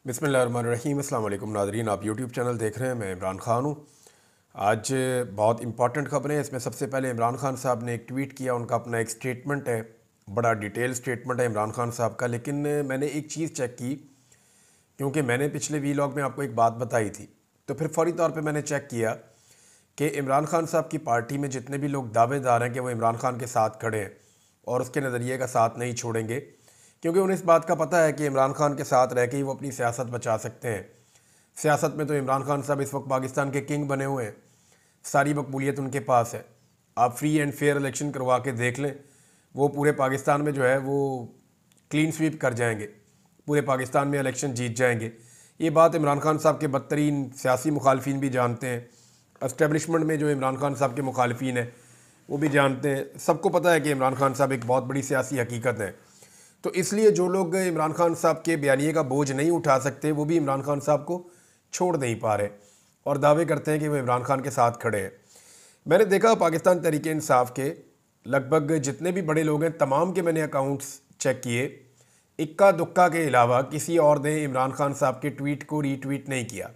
बिस्मिल्लाहिर्रहमानिर्रहीम। अस्सलाम वालेकुम नाज़रीन, आप यूट्यूब चैनल देख रहे हैं। मैं इमरान ख़ान हूँ। आज बहुत इंपॉर्टेंट ख़बरें हैं। इसमें सबसे पहले इमरान ख़ान साहब ने एक ट्वीट किया, उनका अपना एक स्टेटमेंट है, बड़ा डिटेल स्टेटमेंट है इमरान ख़ान साहब का। लेकिन मैंने एक चीज़ चेक की, क्योंकि मैंने पिछले वीलॉग में आपको एक बात बताई थी, तो फिर फौरी तौर पर मैंने चेक किया कि इमरान ख़ान साहब की पार्टी में जितने भी लोग दावेदार हैं कि वो इमरान ख़ान के साथ खड़े हैं और उसके नज़रिए का साथ नहीं छोड़ेंगे, क्योंकि उन्हें इस बात का पता है कि इमरान खान के साथ रह के ही वो अपनी सियासत बचा सकते हैं। सियासत में तो इमरान खान साहब इस वक्त पाकिस्तान के किंग बने हुए हैं, सारी मकबूलियत उनके पास है। आप फ्री एंड फेयर इलेक्शन करवा के देख लें, वो पूरे पाकिस्तान में जो है वो क्लीन स्वीप कर जाएंगे, पूरे पाकिस्तान में इलेक्शन जीत जाएंगे। ये बात इमरान खान साहब के बदतरीन सियासी मुखालफिन भी जानते हैं, एस्टेब्लिशमेंट में जो इमरान खान साहब के मुखालफिन हैं वो भी जानते हैं। सबको पता है कि इमरान खान साहब एक बहुत बड़ी सियासी हकीकत है। तो इसलिए जो लोग इमरान खान साहब के बयानिए का बोझ नहीं उठा सकते, वो भी इमरान खान साहब को छोड़ नहीं पा रहे और दावे करते हैं कि वो इमरान खान के साथ खड़े हैं। मैंने देखा पाकिस्तान तहरीक इंसाफ के लगभग जितने भी बड़े लोग हैं, तमाम के मैंने अकाउंट्स चेक किए, इक्का दुक्का के अलावा किसी और ने इमरान खान साहब के ट्वीट को रीट्वीट नहीं किया।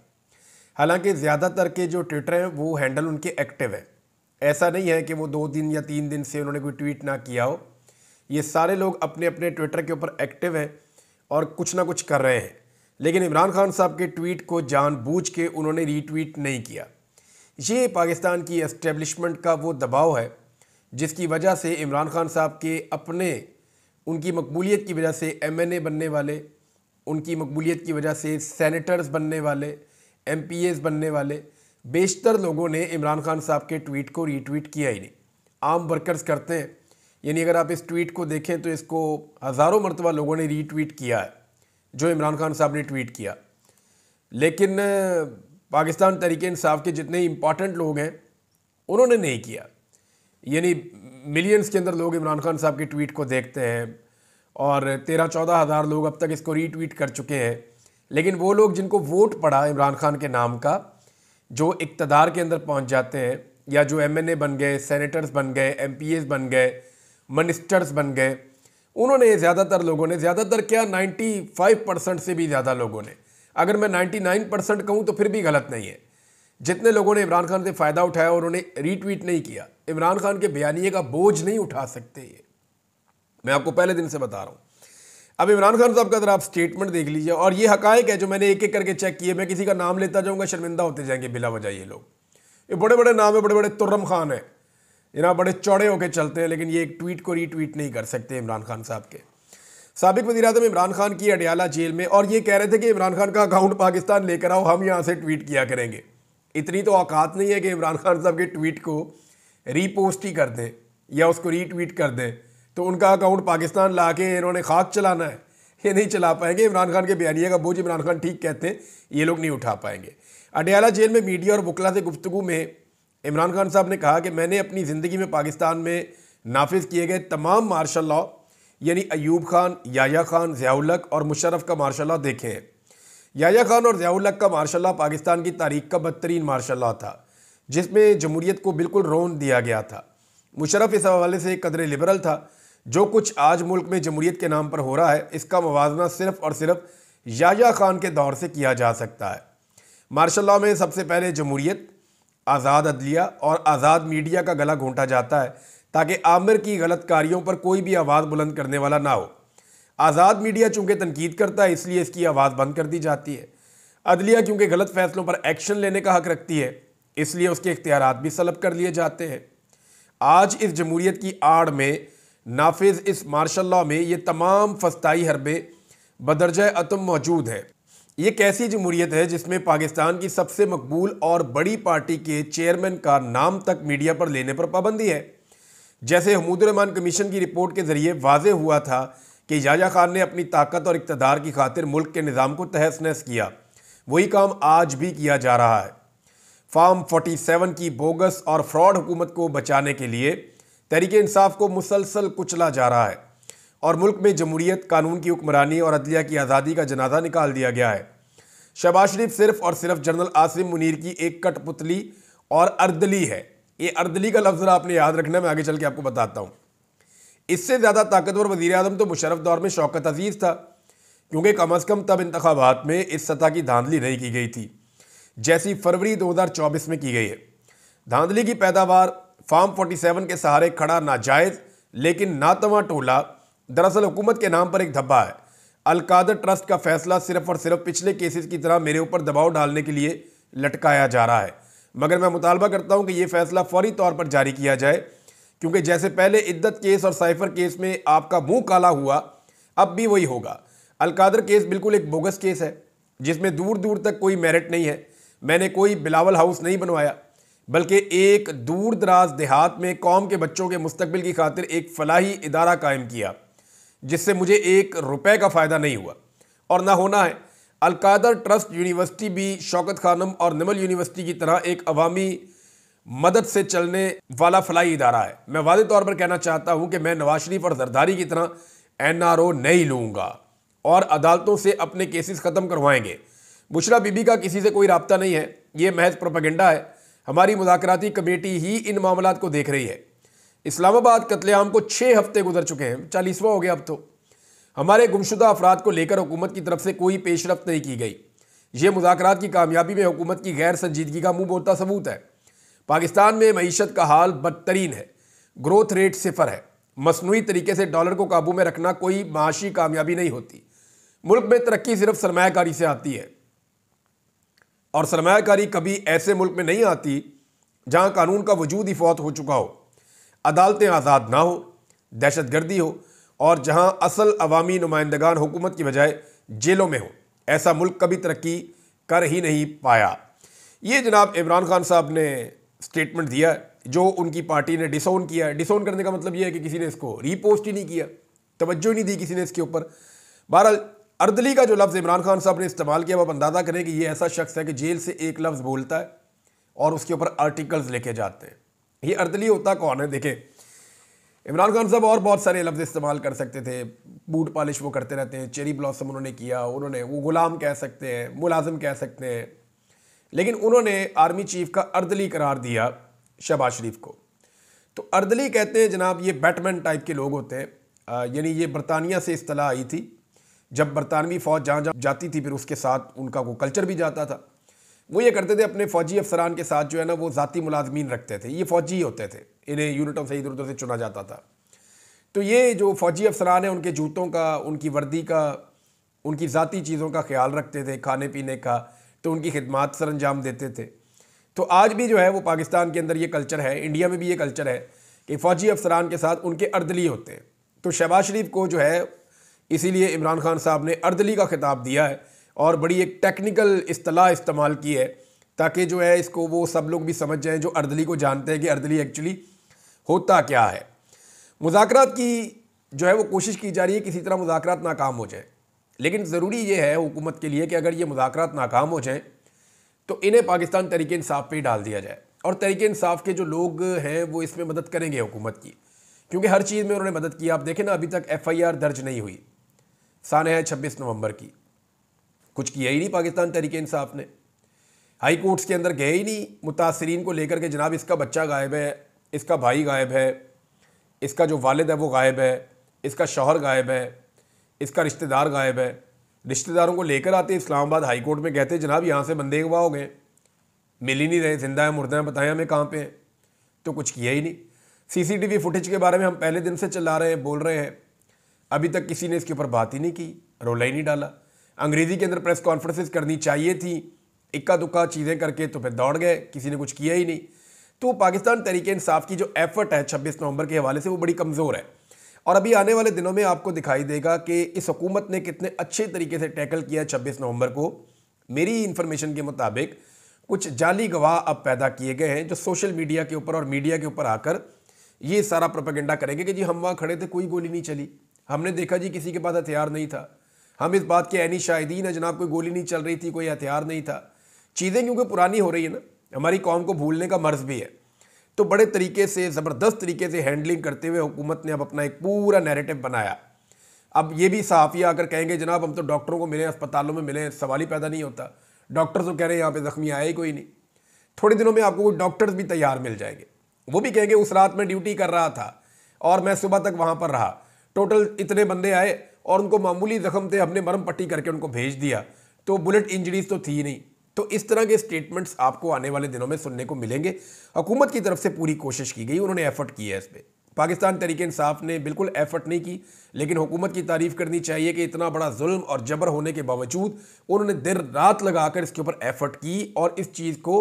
हालांकि ज़्यादातर के जो ट्विटर हैं वो हैंडल उनके एक्टिव है। ऐसा नहीं है कि वो 2 दिन या 3 दिन से उन्होंने कोई ट्वीट ना किया हो। ये सारे लोग अपने अपने ट्विटर के ऊपर एक्टिव हैं और कुछ ना कुछ कर रहे हैं। लेकिन इमरान खान साहब के ट्वीट को जानबूझ के उन्होंने रीट्वीट नहीं किया। ये पाकिस्तान की एस्टेब्लिशमेंट का वो दबाव है जिसकी वजह से इमरान खान साहब के अपने उनकी मकबूलियत की वजह से MNA बनने वाले, उनकी मकबूलियत की वजह से सेनेटर्स बनने वाले, MPAs बनने वाले बेशतर लोगों ने इमरान खान साहब के ट्वीट को रीट्वीट किया ही नहीं। आम वर्कर्स करते हैं, यानी अगर आप इस ट्वीट को देखें तो इसको हज़ारों मरतबा लोगों ने रीट्वीट किया है जो इमरान खान साहब ने ट्वीट किया। लेकिन पाकिस्तान तहरीक इंसाफ के जितने इंपॉर्टेंट लोग हैं उन्होंने नहीं किया। यानी मिलियंस के अंदर लोग इमरान खान साहब के ट्वीट को देखते हैं और 13-14 हज़ार लोग अब तक इसको रीट्वीट कर चुके हैं। लेकिन वो लोग जिनको वोट पड़ा इमरान खान के नाम का, जो इक़्तिदार के अंदर पहुंच जाते हैं या जो MNA बन गए, सेनेटर्स बन गए, MPAs बन गए, मिनिस्टर्स बन गए, उन्होंने ज़्यादातर लोगों ने, ज़्यादातर क्या 95% से भी ज़्यादा लोगों ने, अगर मैं 99% कहूँ तो फिर भी गलत नहीं है, जितने लोगों ने इमरान खान से फ़ायदा उठाया और उन्होंने रीट्वीट नहीं किया, इमरान खान के बयानिए का बोझ नहीं उठा सकते। ये मैं आपको पहले दिन से बता रहा हूँ। अब इमरान खान साहब का अगर आप स्टेटमेंट देख लीजिए, और ये हकायक है जो मैंने एक एक करके चेक किए। मैं किसी का नाम लेता जाऊँगा, शर्मिंदा होते जाएंगे बिला वजह। ये लोग, ये बड़े बड़े नाम है, बड़े बड़े तुर्रम खान है, जनाब बड़े चौड़े होकर चलते हैं, लेकिन ये एक ट्वीट को रीट्वीट नहीं कर सकते इमरान खान साहब के। साबिक वज़ीर-ए-आज़म इमरान खान की अडयाला जेल में, और ये कह रहे थे कि इमरान खान का अकाउंट पाकिस्तान लेकर आओ, हम यहाँ से ट्वीट किया करेंगे। इतनी तो औकात नहीं है कि इमरान खान साहब के ट्वीट को रीपोस्ट ही कर दें या उसको रीट्वीट कर दें तो उनका अकाउंट पाकिस्तान ला के इन्होंने खाक चलाना है। ये नहीं चला पाएंगे। इमरान खान के बयानिए का बोझ, इमरान खान ठीक कहते हैं, ये लोग नहीं उठा पाएंगे। अडयाला जेल में मीडिया और वकला से गुफ्तगू में इमरान खान साहब ने कहा कि मैंने अपनी ज़िंदगी में पाकिस्तान में नाफिज किए गए तमाम मार्शल लॉ, यानी अयूब खान, याया खान, ज़िया-उल-हक और मुशर्रफ का मार्शल लॉ देखे हैं। याया खान और ज़िया-उल-हक का मार्शल लॉ पाकिस्तान की तारीख का बदतरीन मार्शल लॉ था, जिसमें जमहूरियत को बिल्कुल रौंद दिया गया था। मुशर्रफ इस हवाले से कदरे लिबरल था। जो कुछ आज मुल्क में जमहूरियत के नाम पर हो रहा है, इसका मवाजना सिर्फ और सिर्फ याया खान के दौर से किया जा सकता है। मार्शल लॉ में सबसे पहले जमहूरियत, आज़ाद अदलिया और आज़ाद मीडिया का गला घोंटा जाता है ताकि आमिर की गलत कारियों पर कोई भी आवाज़ बुलंद करने वाला ना हो। आज़ाद मीडिया चूँकि तनकीद करता है, इसलिए इसकी आवाज़ बंद कर दी जाती है। अदलिया क्योंकि गलत फैसलों पर एक्शन लेने का हक रखती है, इसलिए उसके इख्तियारात भी सलब कर लिए जाते हैं। आज इस जमहूरियत की आड़ में नाफिज इस मार्शल लॉ में ये तमाम फस्ताई हरबे बदरजा अतम मौजूद हैं। ये कैसी जमहूरियत है जिसमें पाकिस्तान की सबसे मकबूल और बड़ी पार्टी के चेयरमैन का नाम तक मीडिया पर लेने पर पाबंदी है। जैसे हमूद-उर-रहमान कमीशन की रिपोर्ट के जरिए वाज़े हुआ था कि याया खान ने अपनी ताकत और इक़्तिदार की खातिर मुल्क के निज़ाम को तहस-नहस किया, वही काम आज भी किया जा रहा है। फार्म 47 की बोगस और फ्रॉड हुकूमत को बचाने के लिए तहरीक इंसाफ को मुसलसल कुचला जा रहा है और मुल्क में जमहूरियत, कानून की हुक्मरानी और अदलिया की आज़ादी का जनाजा निकाल दिया गया है। शहबाज शरीफ सिर्फ और सिर्फ जनरल आसिम मुनीर की एक कठपुतली और अर्दली है। ये अर्दली का लफ्ज़ आपने याद रखना, मैं आगे चल के आपको बताता हूँ। इससे ज़्यादा ताकतवर वज़ीर-ए-आज़म तो मुशर्रफ दौर में शौकत अजीज़ था। क्योंकि कम अज़ कम तब इंतखाबात में इस सतह की धांधली नहीं की गई थी जैसी फरवरी 2024 में की गई है। धांधली की पैदावार फार्म 47 के सहारे खड़ा नाजायज़ लेकिन नातवा टोला दरअसल हुकूमत के नाम पर एक धब्बा है। अलकादर ट्रस्ट का फैसला सिर्फ और सिर्फ पिछले केसेस की तरह मेरे ऊपर दबाव डालने के लिए लटकाया जा रहा है, मगर मैं मुतालबा करता हूं कि यह फैसला फौरी तौर पर जारी किया जाए, क्योंकि जैसे पहले इद्दत केस और साइफर केस में आपका मुंह काला हुआ, अब भी वही होगा। अलकादर केस बिल्कुल एक बोगस केस है जिसमें दूर दूर तक कोई मेरिट नहीं है। मैंने कोई बिलावल हाउस नहीं बनवाया, बल्कि एक दूर दराज देहात में कौम के बच्चों के मुस्तकबिल की खातिर एक फलाही इदारा कायम किया जिससे मुझे एक रुपए का फ़ायदा नहीं हुआ और ना होना है। अलकादर ट्रस्ट यूनिवर्सिटी भी शौकत खानम और निमल यूनिवर्सिटी की तरह एक अवामी मदद से चलने वाला फलाही इदारा है। मैं वादे तौर पर कहना चाहता हूं कि मैं नवाज शरीफ और जरदारी की तरह NRO नहीं लूँगा और अदालतों से अपने केसेस ख़त्म करवाएंगे। बुशरा बीबी का किसी से कोई राब्ता नहीं है, ये महज प्रोपेगेंडा है। हमारी मुज़ाकराती कमेटी ही इन मामलात को देख रही है। इस्लामाबाद कत्लेआम को 6 हफ्ते गुजर चुके हैं, 40वां हो गया अब तो। हमारे गुमशुदा अफराद को लेकर हुकूमत की तरफ से कोई पेशरफ्त नहीं की गई। ये मुज़ाकरात की कामयाबी में हुकूमत की गैर संजीदगी का मुंह बोलता सबूत है। पाकिस्तान में मईशत का हाल बदतरीन है, ग्रोथ रेट 0 है। मसनूई तरीके से डॉलर को काबू में रखना कोई माशी कामयाबी नहीं होती। मुल्क में तरक्की सिर्फ सरमायाकारी से आती है और सरमायाकारी कभी ऐसे मुल्क में नहीं आती जहां कानून का वजूद ही फौत हो चुका हो, अदालतें आज़ाद ना हो, दहशतगर्दी हो और जहां असल अवामी नुमाइंदगान हुकूमत की बजाय जेलों में हो। ऐसा मुल्क कभी तरक्की कर ही नहीं पाया। ये जनाब इमरान खान साहब ने स्टेटमेंट दिया जो उनकी पार्टी ने डिसोन किया है। डिसोन करने का मतलब ये है कि किसी ने इसको रीपोस्ट ही नहीं किया, तवज्जो ही नहीं दी किसी ने इसके ऊपर। बहरहाल अर्दली का जो लफ्ज़ इमरान खान साहब ने इस्तेमाल किया, आप अंदाज़ा करें कि ये ऐसा शख्स है कि जेल से एक लफ्ज़ बोलता है और उसके ऊपर आर्टिकल्स लेके जाते हैं। ये अर्दली होता कौन है? देखें, इमरान खान साहब और बहुत सारे लफ्ज़ इस्तेमाल कर सकते थे। बूट पॉलिश वो करते रहते हैं, चेरी ब्लॉसम उन्होंने किया, उन्होंने वो गुलाम कह सकते हैं, मुलाजिम कह सकते हैं, लेकिन उन्होंने आर्मी चीफ का अर्दली करार दिया शहबाज शरीफ को। तो अर्दली कहते हैं जनाब, ये बैटमैन टाइप के लोग होते हैं। यानी ये बरतानिया से इस्तलाह आई थी, जब बरतानवी फ़ौज जहाँ जहाँ जाती थी फिर उसके साथ उनका वो कल्चर भी जाता था। वो ये करते थे अपने फ़ौजी अफसरान के साथ जो है ना वो ज़ाती मुलाजमीन रखते थे। ये फ़ौजी ही होते थे, इन्हें यूनिटों से इधर उधर से चुना जाता था। तो ये जो फ़ौजी अफसरान हैं उनके जूतों का, उनकी वर्दी का, उनकी ज़ाती चीज़ों का ख्याल रखते थे, खाने पीने का, तो उनकी खिदमात सर अंजाम देते थे। तो आज भी जो है वो पाकिस्तान के अंदर ये कल्चर है, इंडिया में भी ये कल्चर है कि फ़ौजी अफसरान के साथ उनके अर्दली होते हैं। तो शहबाज शरीफ को जो है इसीलिए इमरान खान साहब ने अर्दली का खिताब दिया है और बड़ी एक टेक्निकल इस्तेलाह इस्तेमाल की है ताकि जो है इसको वो सब लोग भी समझ जाएं जो अर्दली को जानते हैं कि अर्दली एक्चुअली होता क्या है। मुज़ाकरात की जो है वो कोशिश की जा रही है किसी तरह मुज़ाकरात नाकाम हो जाए, लेकिन ज़रूरी ये है हुकूमत के लिए कि अगर ये मुज़ाकरात नाकाम हो जाएँ तो इन्हें पाकिस्तान तहरीक इंसाफ पे ही डाल दिया जाए और तहरीक इंसाफ के जो लोग हैं वो इसमें मदद करेंगे हुकूमत की, क्योंकि हर चीज़ में उन्होंने मदद की। आप देखें ना, अभी तक FIR दर्ज नहीं हुई, साने है 26 नवंबर की, कुछ किया ही नहीं पाकिस्तान तहरीक इंसाफ ने। हाई कोर्ट्स के अंदर गए ही नहीं मुतासरीन को लेकर के, जनाब इसका बच्चा गायब है, इसका भाई गायब है, इसका जो वालिद है वो गायब है, इसका शौहर गायब है, इसका रिश्तेदार गायब है। रिश्तेदारों को लेकर आते इस्लामाबाद हाई कोर्ट में, कहते जनाब यहाँ से बंदे गवाह हो गए, मिल ही नहीं रहे, जिंदा है मुर्दा है, बताएं हमें कहाँ पे हैं। तो कुछ किया ही नहीं। CCTV फुटेज के बारे में हम पहले दिन से चला रहे हैं, बोल रहे हैं, अभी तक किसी ने इसके ऊपर बात ही नहीं की, रोला ही नहीं डाला। अंग्रेज़ी के अंदर प्रेस कॉन्फ्रेंसेस करनी चाहिए थी, इक्का दुक्का चीज़ें करके तो फिर दौड़ गए, किसी ने कुछ किया ही नहीं। तो पाकिस्तान तहरीक इंसाफ की जो एफर्ट है 26 नवंबर के हवाले से वो बड़ी कमज़ोर है और अभी आने वाले दिनों में आपको दिखाई देगा कि इस हुकूमत ने कितने अच्छे तरीके से टैकल किया 26 नवंबर को। मेरी इन्फॉर्मेशन के मुताबिक कुछ जाली गवाह अब पैदा किए गए हैं जो सोशल मीडिया के ऊपर और मीडिया के ऊपर आकर ये सारा प्रोपेगेंडा करेंगे कि जी हम वहाँ खड़े थे, कोई गोली नहीं चली, हमने देखा जी किसी के पास हथियार नहीं था, हम इस बात के ऐनी शाहिदीन है जनाब, कोई गोली नहीं चल रही थी, कोई हथियार नहीं था। चीज़ें क्योंकि पुरानी हो रही है ना, हमारी कौम को भूलने का मर्ज़ भी है, तो बड़े तरीके से ज़बरदस्त तरीके से हैंडलिंग करते हुए हुकूमत ने अब अपना एक पूरा नैरेटिव बनाया। अब ये भी सहाफ़ी आकर कहेंगे जनाब हम तो डॉक्टरों को मिले, अस्पतालों में मिले, सवाल ही पैदा नहीं होता, डॉक्टर तो कह रहे हैं यहाँ पे ज़ख्मी आया ही कोई नहीं। थोड़े दिनों में आपको डॉक्टर्स भी तैयार मिल जाएंगे, वो भी कहेंगे उस रात में ड्यूटी कर रहा था और मैं सुबह तक वहाँ पर रहा, टोटल इतने बंदे आए और उनको मामूली जख्म थे, हमने मरहम पट्टी करके उनको भेज दिया, तो बुलेट इंजरीज तो थी नहीं। तो इस तरह के स्टेटमेंट्स आपको आने वाले दिनों में सुनने को मिलेंगे। हुकूमत की तरफ से पूरी कोशिश की गई, उन्होंने एफर्ट किया है इस पर। पाकिस्तान तहरीक इंसाफ ने बिल्कुल एफर्ट नहीं की, लेकिन हुकूमत की तारीफ करनी चाहिए कि इतना बड़ा जुल्म और जबर होने के बावजूद उन्होंने देर रात लगाकर इसके ऊपर एफर्ट की और इस चीज़ को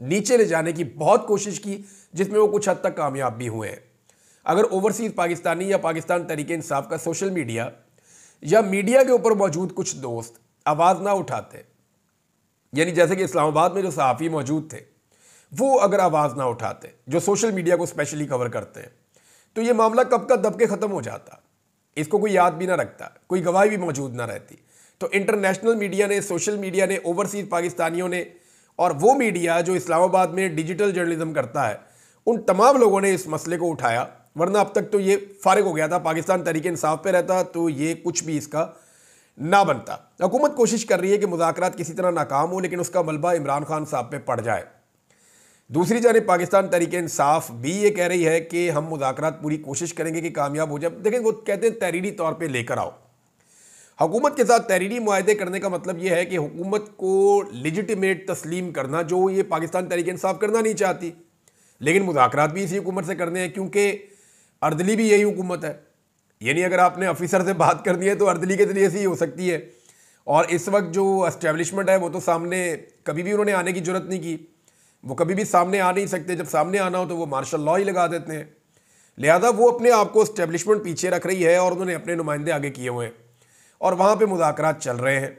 नीचे ले जाने की बहुत कोशिश की, जिसमें वो कुछ हद तक कामयाब भी हुए हैं। अगर ओवरसीज़ पाकिस्तानी या पाकिस्तान तहरीक इंसाफ का सोशल मीडिया या मीडिया के ऊपर मौजूद कुछ दोस्त आवाज़ ना उठाते, यानी जैसे कि इस्लामाबाद में जो सहाफ़ी मौजूद थे वो अगर आवाज़ ना उठाते, जो सोशल मीडिया को स्पेशली कवर करते हैं, तो ये मामला कब का दब के ख़त्म हो जाता। इसको कोई याद भी ना रखता, कोई गवाही भी मौजूद ना रहती। तो इंटरनेशनल मीडिया ने, सोशल मीडिया ने, ओवरसीज़ पाकिस्तानियों ने और वो मीडिया जो इस्लामाबाद में डिजिटल जर्नलिज्म करता है, उन तमाम लोगों ने इस मसले को उठाया। वरना अब तक तो ये फारिग हो गया था, पाकिस्तान तहरीक इंसाफ पे रहता तो ये कुछ भी इसका ना बनता। हुकूमत कोशिश कर रही है कि मुज़ाकरात किसी तरह नाकाम हो, लेकिन उसका मलबा इमरान खान साहब पे पड़ जाए। दूसरी जानिब पाकिस्तान तहरीक इंसाफ भी ये कह रही है कि हम मुज़ाकरात पूरी कोशिश करेंगे कि कामयाब हो जाए। देखें, वो कहते हैं तहरीरी तौर पे लेकर आओ। हुकूमत के साथ तहरीरी मुआहदे करने का मतलब ये है कि हुकूमत को लेजिटिमेट तस्लीम करना, जो ये पाकिस्तान तहरीक इंसाफ करना नहीं चाहती, लेकिन मुज़ाकरात भी इसी हुकूमत से करने हैं, क्योंकि अर्दली भी यही हुकूमत है। यानी अगर आपने ऑफिसर से बात करनी है तो अर्दली के जरिए से ही हो सकती है। और इस वक्त जो एस्टेब्लिशमेंट है वो तो सामने कभी भी उन्होंने आने की जरूरत नहीं की, वो कभी भी सामने आ नहीं सकते। जब सामने आना हो तो वो मार्शल लॉ ही लगा देते हैं। लिहाजा वो अपने आप को एस्टेब्लिशमेंट पीछे रख रही है और उन्होंने अपने नुमाइंदे आगे किए हुए हैं और वहाँ पे मुज़ाकरात चल रहे हैं।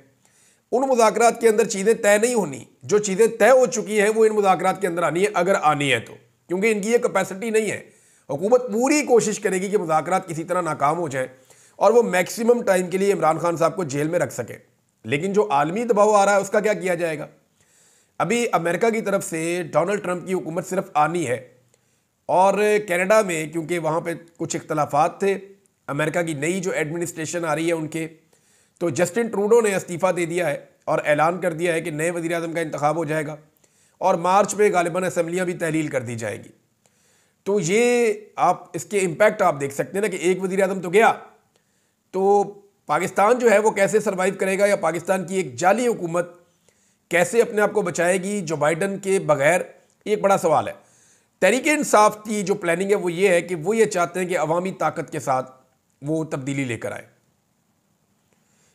उन मुज़ाकरात के अंदर चीज़ें तय नहीं होनी, जो चीज़ें तय हो चुकी हैं वो इन मुज़ाकरात के अंदर आनी है, अगर आनी है तो, क्योंकि इनकी ये कैपेसिटी नहीं है। हुकूमत पूरी कोशिश करेगी कि मुज़ाकरात किसी तरह नाकाम हो जाए और वो मैक्सिमम टाइम के लिए इमरान खान साहब को जेल में रख सके। लेकिन जो आलमी दबाव आ रहा है उसका क्या किया जाएगा? अभी अमेरिका की तरफ से डोनाल्ड ट्रंप की हुकूमत सिर्फ आनी है और कनाडा में, क्योंकि वहाँ पे कुछ इख्तलाफात थे, अमेरिका की नई जो एडमिनिस्ट्रेशन आ रही है उनके, तो जस्टिन ट्रूडो ने इस्तीफ़ा दे दिया है और ऐलान कर दिया है कि नए वज़ीर आज़म का इंतखाब हो जाएगा और मार्च में गालिबन असम्बलियाँ भी तहलील कर दी जाएंगी। तो ये आप इसके इम्पैक्ट आप देख सकते हैं ना कि एक वज़ीर आज़म तो गया, तो पाकिस्तान जो है वो कैसे सर्वाइव करेगा, या पाकिस्तान की एक जाली हुकूमत कैसे अपने आप को बचाएगी जो बाइडन के बगैर, एक बड़ा सवाल है। तहरीक इंसाफ की जो प्लानिंग है वो ये है कि वो ये चाहते हैं कि अवामी ताकत के साथ वो तब्दीली लेकर आए।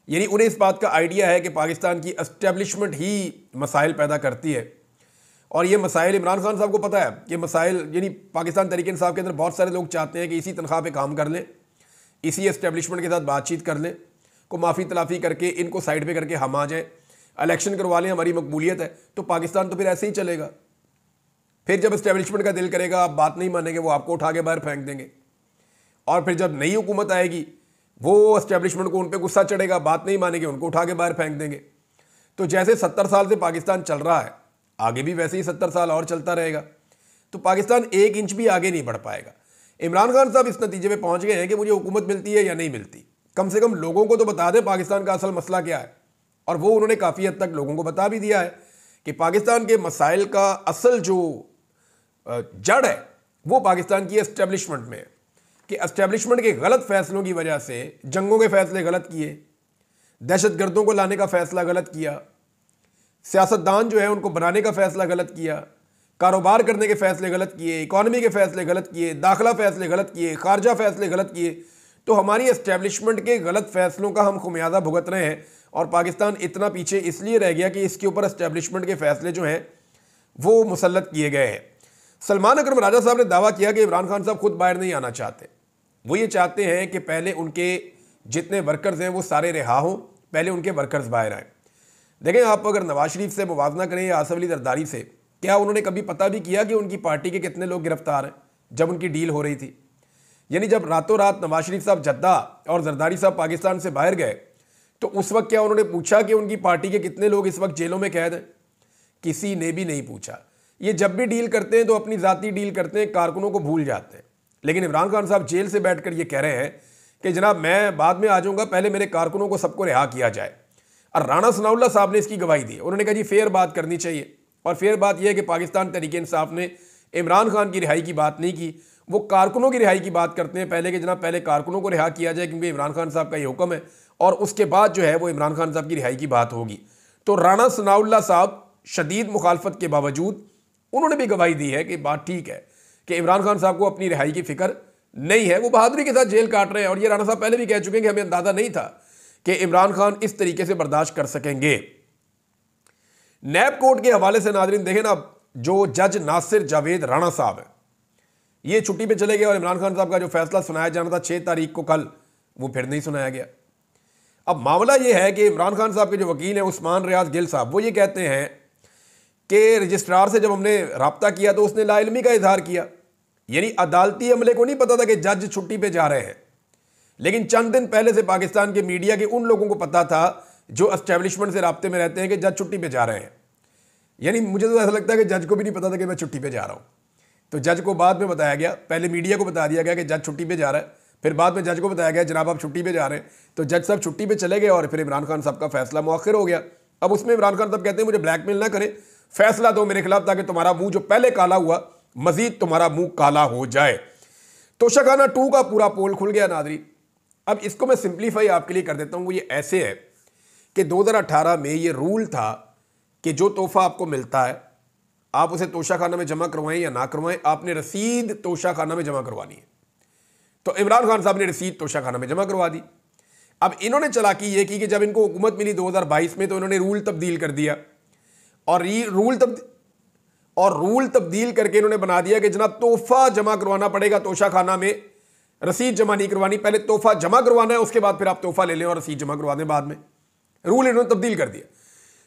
यानी उन्हें इस बात का आइडिया है कि पाकिस्तान की एस्टेब्लिशमेंट ही मसाइल पैदा करती है और ये मसाइल इमरान खान साहब को पता है कि मसाइल, यानी पाकिस्तान तहरीक इंसाफ के अंदर बहुत सारे लोग चाहते हैं कि इसी तनख्वाह पे काम कर लें, इसी एस्टेब्लिशमेंट के साथ बातचीत कर लें, को माफ़ी तलाफ़ी करके इनको साइड पे करके हम आ जाएं, इलेक्शन करवा लें, हमारी मकबूलियत है। तो पाकिस्तान तो फिर ऐसे ही चलेगा। फिर जब एस्टेब्लिशमेंट का दिल करेगा, आप बात नहीं मानेंगे, वो आपको उठा के बाहर फेंक देंगे। और फिर जब नई हुकूमत आएगी, वो एस्टेब्लिशमेंट को उन पर गुस्सा चढ़ेगा, बात नहीं मानेंगे, उनको उठा के बाहर फेंक देंगे। तो जैसे 70 साल से पाकिस्तान चल रहा है, आगे भी वैसे ही 70 साल और चलता रहेगा। तो पाकिस्तान एक इंच भी आगे नहीं बढ़ पाएगा। इमरान खान साहब इस नतीजे पे पहुंच गए हैं कि मुझे हुकूमत मिलती है या नहीं मिलती, कम से कम लोगों को तो बता दें पाकिस्तान का असल मसला क्या है। और वो उन्होंने काफ़ी हद तक लोगों को बता भी दिया है कि पाकिस्तान के मसाइल का असल जो जड़ है वो पाकिस्तान की एस्टेब्लिशमेंट में है, कि एस्टेब्लिशमेंट के गलत फैसलों की वजह से जंगों के फैसले गलत किए, दहशतगर्दों को लाने का फैसला गलत किया, सियासतदान जो है उनको बनाने का फैसला गलत किया, कारोबार करने के फैसले गलत किए, इकॉनमी के फैसले गलत किए, दाखिला फैसले गलत किए, खारजा फैसले गलत किए। तो हमारी एस्टेब्लिशमेंट के गलत फैसलों का हम खुमियाजा भुगत रहे हैं और पाकिस्तान इतना पीछे इसलिए रह गया कि इसके ऊपर एस्टेब्लिशमेंट के फैसले जो हैं वो मुसल्लत किए गए हैं। सलमान अकरम राजा साहब ने दावा किया कि इमरान खान साहब खुद बाहर नहीं आना चाहते। वो ये चाहते हैं कि पहले उनके जितने वर्कर्स हैं वो सारे रिहा हों, पहले उनके वर्कर्स बाहर आएँ। देखें, आप अगर नवाज शरीफ से मुवाजना करें या आसफ अली जरदारी से, क्या उन्होंने कभी पता भी किया कि उनकी पार्टी के कितने लोग गिरफ्तार हैं जब उनकी डील हो रही थी? यानी जब रातों रात नवाज शरीफ साहब जद्दा और जरदारी साहब पाकिस्तान से बाहर गए तो उस वक्त क्या उन्होंने पूछा कि उनकी पार्टी के कितने लोग इस वक्त जेलों में कैद हैं? किसी ने भी नहीं पूछा। ये जब भी डील करते हैं तो अपनी ज़ाती डील करते हैं, कारकुनों को भूल जाते हैं। लेकिन इमरान खान साहब जेल से बैठकर ये कह रहे हैं कि जनाब मैं बाद में आ जाऊँगा, पहले मेरे कारकुनों को सबको रिहा किया जाए। और राणा सनाउल्लाह साहब ने इसकी गवाही दी। उन्होंने कहा जी फेयर बात करनी चाहिए, और फेयर बात यह है कि पाकिस्तान तहरीक इंसाफ ने इमरान खान की रिहाई की बात नहीं की, वो कारकुनों की रिहाई की बात करते हैं पहले कि जनाब पहले कारकुनों को रिहा किया जाए क्योंकि इमरान खान साहब का ये हुक्म है, और उसके बाद जो है वो इमरान खान साहब की रिहाई की बात होगी। तो राणा सनाउल्लाह साहब शदीद मुखालफत के बावजूद उन्होंने भी गवाही दी है कि बात ठीक है कि इमरान खान साहब को अपनी रिहाई की फिक्र नहीं है, वो बहादुरी के साथ जेल काट रहे हैं। और ये राणा साहब पहले भी कह चुके हैं कि हमें अंदाजा नहीं था कि इमरान खान इस तरीके से बर्दाश्त कर सकेंगे। नैब कोर्ट के हवाले से नाजरीन देखें ना, जो जज नासिर जावेद राणा साहब है ये छुट्टी पे चले गए और इमरान खान साहब का जो फैसला सुनाया जाना था 6 तारीख को कल, वो फिर नहीं सुनाया गया। अब मामला ये है कि इमरान खान साहब के जो वकील हैं उस्मान रियाज गिल साहब, वो ये कहते हैं कि रजिस्ट्रार से जब हमने रब्ता किया तो उसने लाइलमी का इजहार किया, यानी अदालती अमले को नहीं पता था कि जज छुट्टी पे जा रहे हैं। लेकिन चंद दिन पहले से पाकिस्तान के मीडिया के उन लोगों को पता था जो एस्टेब्लिशमेंट से राब्ते में रहते हैं कि जज छुट्टी पे जा रहे हैं। यानी मुझे तो ऐसा लगता है कि जज को भी नहीं पता था कि मैं छुट्टी पे जा रहा हूँ। तो जज को बाद में बताया गया, पहले मीडिया को बता दिया गया कि जज छुट्टी पे जा रहा है, फिर बाद में जज को बताया गया जनाब आप छुट्टी पे जा रहे हैं। तो जज साहब छुट्टी पे चले गए और फिर इमरान खान साहब का फैसला मुअख्खर हो गया। अब उसमें इमरान खान साहब कहते हैं मुझे ब्लैकमेल ना करें, फैसला दो मेरे खिलाफ ताकि तुम्हारा मुंह जो पहले काला हुआ मजीद तुम्हारा मुंह काला हो जाए। तोशाखाना 2 का पूरा पोल खुल गया नाज़रीन। अब इसको मैं सिंप्लीफाई आपके लिए कर देता हूँ। वो ये ऐसे है कि 2018 में ये रूल था कि जो तोहफा आपको मिलता है आप उसे तोशाखाना में जमा करवाएं या ना करवाएं, आपने रसीद तोशाखाना में जमा करवानी है। तो इमरान खान साहब ने रसीद तोशाखाना में जमा करवा दी। अब इन्होंने चालाकी ये की कि जब इनको हुकूमत मिली 2022 में तो इन्होंने रूल तब्दील कर दिया और रूल तब्दील करके इन्होंने बना दिया कि जनाब तोहफा जमा करवाना पड़ेगा तोशाखाना में, रसीद जमा नहीं करवानी, पहले तोहफा जमा करवाना है उसके बाद फिर आप तोहफा ले लें और रसीद जमा करवा दें बाद में। रूल इन्होंने तब्दील कर दिया।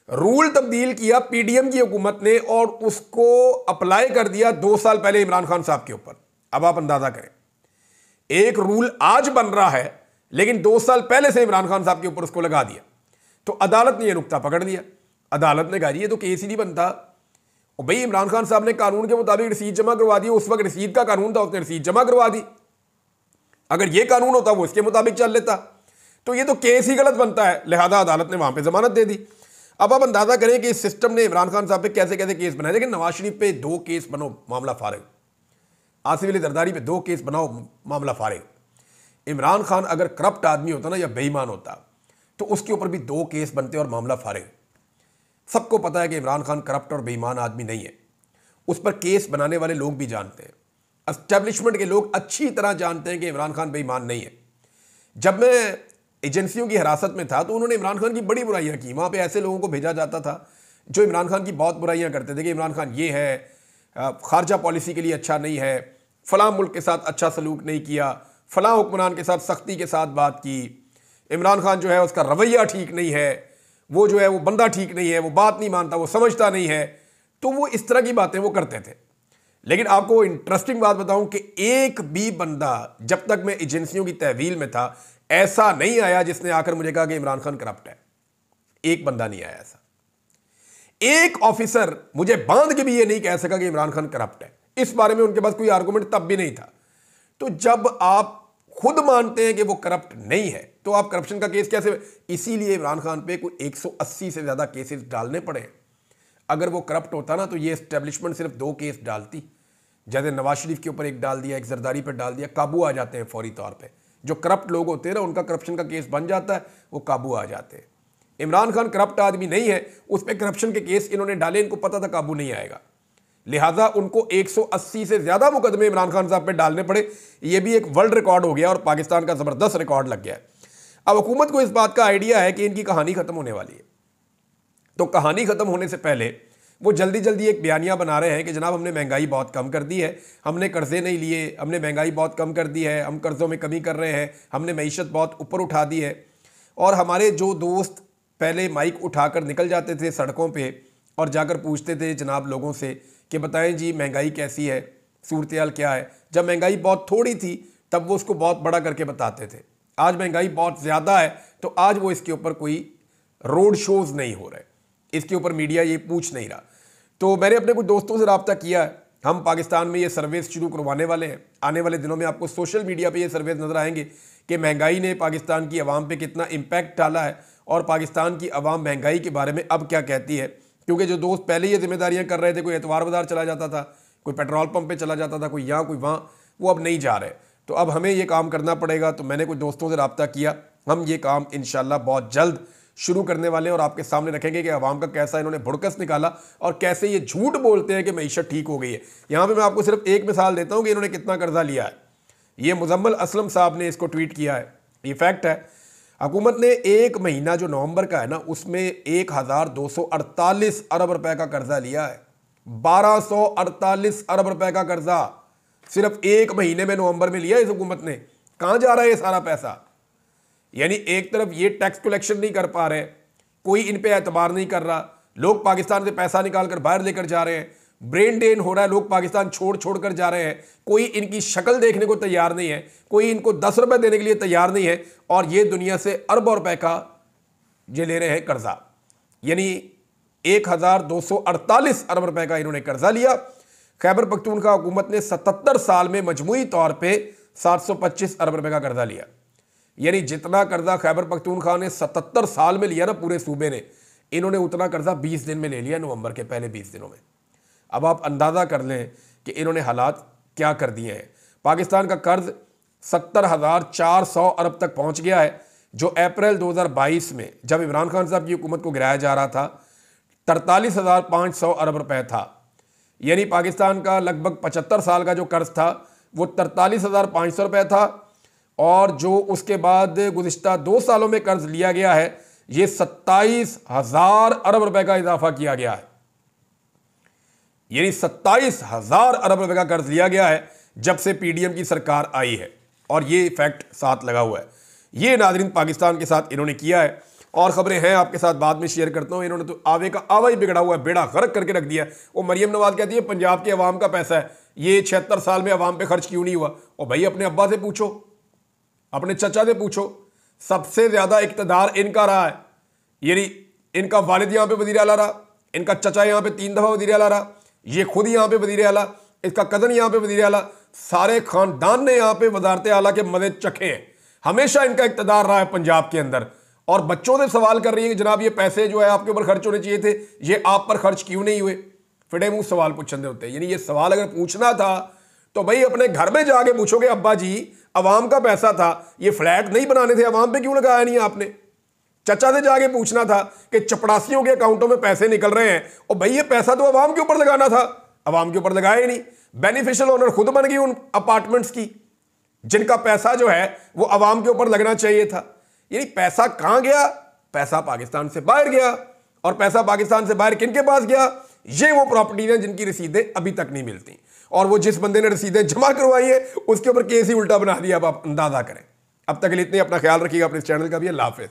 रूल तब्दील किया पीडीएम की हुकूमत ने और उसको अप्लाई कर दिया 2 साल पहले इमरान खान साहब के ऊपर। अब आप अंदाजा करें, एक रूल आज बन रहा है लेकिन 2 साल पहले से इमरान खान साहब के ऊपर उसको लगा दिया। तो अदालत ने यह नुक्ता पकड़ लिया। अदालत ने कहा ये तो केस ही नहीं बनता। और भाई इमरान खान साहब ने कानून के मुताबिक रसीद जमा करवा दी, उस वक्त रसीद का कानून था, उसने रसीद जमा करवा दी। अगर ये कानून होता वो इसके मुताबिक चल लेता। तो ये तो केस ही गलत बनता है, लिहाजा अदालत ने वहां पे जमानत दे दी। अब आप अंदाजा करें कि इस सिस्टम ने इमरान खान साहब पे कैसे कैसे केस बनाए। लेकिन नवाज शरीफ पे 2 केस बनो मामला फारिग, आसिफ अली जरदारी पे 2 केस बनाओ मामला फारिग। इमरान खान अगर करप्ट आदमी होता ना या बेईमान होता तो उसके ऊपर भी 2 केस बनते और मामला फारिग। सबको पता है कि इमरान खान करप्ट और बेईमान आदमी नहीं है, उस पर केस बनाने वाले लोग भी जानते हैं, एस्टेब्लिशमेंट के लोग अच्छी तरह जानते हैं कि इमरान खान बेईमान नहीं है। जब मैं एजेंसियों की हिरासत में था तो उन्होंने इमरान खान की बड़ी बुराइयां की। वहाँ पे ऐसे लोगों को भेजा जाता था जो इमरान खान की बहुत बुराइयां करते थे कि इमरान खान ये है, खारजा पॉलिसी के लिए अच्छा नहीं है, फलां मुल्क के साथ अच्छा सलूक नहीं किया, फलां हुक्मरान के साथ सख्ती के साथ बात की, इमरान खान जो है उसका रवैया ठीक नहीं है, वो जो है वो बंदा ठीक नहीं है, वो बात नहीं मानता, वो समझता नहीं है। तो वो इस तरह की बातें वो करते थे। लेकिन आपको इंटरेस्टिंग बात बताऊं कि एक भी बंदा जब तक मैं एजेंसियों की तहवील में था ऐसा नहीं आया जिसने आकर मुझे कहा कि इमरान खान करप्ट है। एक बंदा नहीं आया ऐसा। एक ऑफिसर मुझे बांध के भी ये नहीं कह सका कि इमरान खान करप्ट है। इस बारे में उनके पास कोई आर्गुमेंट तब भी नहीं था। तो जब आप खुद मानते हैं कि वो करप्ट नहीं है तो आप करप्शन का केस कैसे। इसीलिए इमरान खान पे कोई 180 से ज्यादा केसेस डालने पड़े। अगर वो करप्ट होता ना तो ये एस्टेब्लिशमेंट सिर्फ 2 केस डालती, जैसे नवाज शरीफ के ऊपर एक डाल दिया, एक जरदारी पर डाल दिया, काबू आ जाते हैं फौरी तौर पे। जो करप्ट लोग होते हैं ना उनका करप्शन का केस बन जाता है, वो काबू आ जाते हैं। इमरान खान करप्ट आदमी नहीं है, उस पर करप्शन के केस इन्होंने डाले, इनको पता था काबू नहीं आएगा, लिहाजा उनको 180 से ज्यादा मुकदमे इमरान खान साहब पे डालने पड़े। ये भी एक वर्ल्ड रिकॉर्ड हो गया और पाकिस्तान का जबरदस्त रिकॉर्ड लग गया है। अब हुकूमत को इस बात का आइडिया है कि इनकी कहानी खत्म होने वाली है, तो कहानी खत्म होने से पहले वो जल्दी जल्दी एक बयानिया बना रहे हैं कि जनाब हमने महंगाई बहुत कम कर दी है, हमने कर्जे नहीं लिए, हमने महंगाई बहुत कम कर दी है, हम कर्जों में कमी कर रहे हैं, हमने मईशत बहुत ऊपर उठा दी है। और हमारे जो दोस्त पहले माइक उठाकर निकल जाते थे सड़कों पे और जाकर पूछते थे जनाब लोगों से कि बताएं जी महंगाई कैसी है, सूरत हाल क्या है। जब महंगाई बहुत थोड़ी थी तब वो उसको बहुत बड़ा करके बताते थे। आज महंगाई बहुत ज़्यादा है तो आज वो इसके ऊपर कोई रोड शोज़ नहीं हो रहे, इसके ऊपर मीडिया ये पूछ नहीं रहा। तो मैंने अपने कुछ दोस्तों से रब्ता किया है, हम पाकिस्तान में ये सर्वेस शुरू करवाने वाले हैं। आने वाले दिनों में आपको सोशल मीडिया पे ये सर्वेस नज़र आएंगे कि महंगाई ने पाकिस्तान की आवाम पे कितना इम्पैक्ट डाला है और पाकिस्तान की आवाम महंगाई के बारे में अब क्या कहती है। क्योंकि जो दोस्त पहले ये जिम्मेदारियां कर रहे थे, कोई एतवार बाजार चला जाता था, कोई पेट्रोल पंप पे चला जाता था, कोई यहाँ कोई वहाँ, वो अब नहीं जा रहे। तो अब हमें ये काम करना पड़ेगा। तो मैंने कुछ दोस्तों से रब्ता किया, हम ये काम इंशाल्लाह बहुत जल्द शुरू करने वाले हैं और आपके सामने रखेंगे कि अवाम का कैसा इन्होंने भुड़कस निकाला और कैसे ये झूठ बोलते हैं कि मईशत ठीक हो गई है। यहाँ पे मैं आपको सिर्फ एक मिसाल देता हूँ कि इन्होंने कितना कर्जा लिया है। ये मुजम्मल असलम साहब ने इसको ट्वीट किया है, ये फैक्ट है। हुकूमत ने एक महीना जो नवंबर का है ना, उसमें 1248 अरब रुपए का कर्जा लिया है। 1248 अरब रुपए का कर्जा सिर्फ एक महीने में नवंबर में लिया इस हुकूमत ने। कहां जा रहा है ये सारा पैसा? यानी एक तरफ ये टैक्स कलेक्शन नहीं कर पा रहे, कोई इन पे एतबार नहीं कर रहा, लोग पाकिस्तान से पैसा निकालकर बाहर लेकर जा रहे हैं, ब्रेन ड्रेन हो रहा है, लोग पाकिस्तान छोड़ छोड़ कर जा रहे हैं, कोई इनकी शक्ल देखने को तैयार नहीं है, कोई इनको 10 रुपए देने के लिए तैयार नहीं है, और ये दुनिया से अरबों रुपए का ये ले रहे हैं कर्जा। यानी 1248 अरब रुपए का इन्होंने कर्जा लिया। खैबर पख्तूनख्वा हुकूमत ने 77 साल में मजमूई तौर पे 725 अरब रुपए का कर्जा लिया। यानी जितना कर्जा खैबर पख्तूनख्वा ने 77 साल में लिया ना पूरे सूबे ने, इन्होंने उतना कर्जा 20 दिन में ले लिया, नवंबर के पहले 20 दिनों में। अब आप अंदाज़ा कर लें कि इन्होंने हालात क्या कर दिए हैं। पाकिस्तान का कर्ज 70,400 अरब तक पहुंच गया है, जो अप्रैल 2022 में जब इमरान खान साहब की हुकूमत को गिराया जा रहा था 43,500 अरब रुपए था। यानी पाकिस्तान का लगभग 75 साल का जो कर्ज था वो 43,500 रुपए था, और जो उसके बाद गुज़िश्ता 2 सालों में कर्ज लिया गया है ये 27,000 अरब रुपए का इजाफा किया गया है। यानी 27,000 अरब रुपए का कर्ज लिया गया है जब से पीडीएम की सरकार आई है, और ये फैक्ट साथ लगा हुआ है। ये नाज़रीन पाकिस्तान के साथ इन्होंने किया है, और खबरें हैं आपके साथ बाद में शेयर करता हूं। इन्होंने तो आवे का आवा ही बिगड़ा हुआ है, बेड़ा गर्क करके रख दिया। वो मरियम नवाज कहती है पंजाब के अवाम का पैसा है, ये 76 साल में अवाम पे खर्च क्यों नहीं हुआ? और भाई अपने अब्बा से पूछो, अपने चचा से पूछो, सबसे ज्यादा इक्तदार इनका रहा है। यानी इनका वालिद यहाँ पे वज़ीर आला रहा, इनका चचा यहाँ पे 3 दफा वज़ीर आला रहा, ये खुद यहाँ पे वज़ीर आला, इसका कज़न यहाँ पे वज़ीर आला, सारे खानदान ने यहाँ पे वज़ारत आला के मज़े चखे हैं। हमेशा इनका इक्तदार रहा है पंजाब के अंदर, और बच्चों से सवाल कर रही है कि जनाब ये पैसे जो है आपके ऊपर खर्च होने चाहिए थे, ये आप पर खर्च क्यों नहीं हुए? फिटे मुंह सवाल पूछने होते हैं। यानी ये सवाल अगर पूछना था तो भाई अपने घर में जाके पूछोगे, अब्बा जी अवाम का पैसा था, ये फ्लैट नहीं बनाने थे, अवाम पे क्यों लगाया नहीं आपने? चचा से जाके पूछना था कि चपड़ासियों के अकाउंटों में पैसे निकल रहे हैं, और भाई ये पैसा तो अवाम के ऊपर लगाना था, अवाम के ऊपर लगाया ही नहीं। बेनिफिशियल ओनर खुद बन गई उन अपार्टमेंट्स की, जिनका पैसा जो है वो अवाम के ऊपर लगना चाहिए था। यानी पैसा कहां गया? पैसा पाकिस्तान से बाहर गया, और पैसा पाकिस्तान से बाहर किन के पास गया? ये वो प्रॉपर्टीज हैं जिनकी रसीदें अभी तक नहीं मिलती, और वो जिस बंदे ने रसीदें जमा करवाई है उसके ऊपर केस ही उल्टा बना दिया। अब आप अंदाजा करें। अब तक के लिए इतने, अपना ख्याल रखिएगा, अपने चैनल का भी। अल्लाह हाफिज़।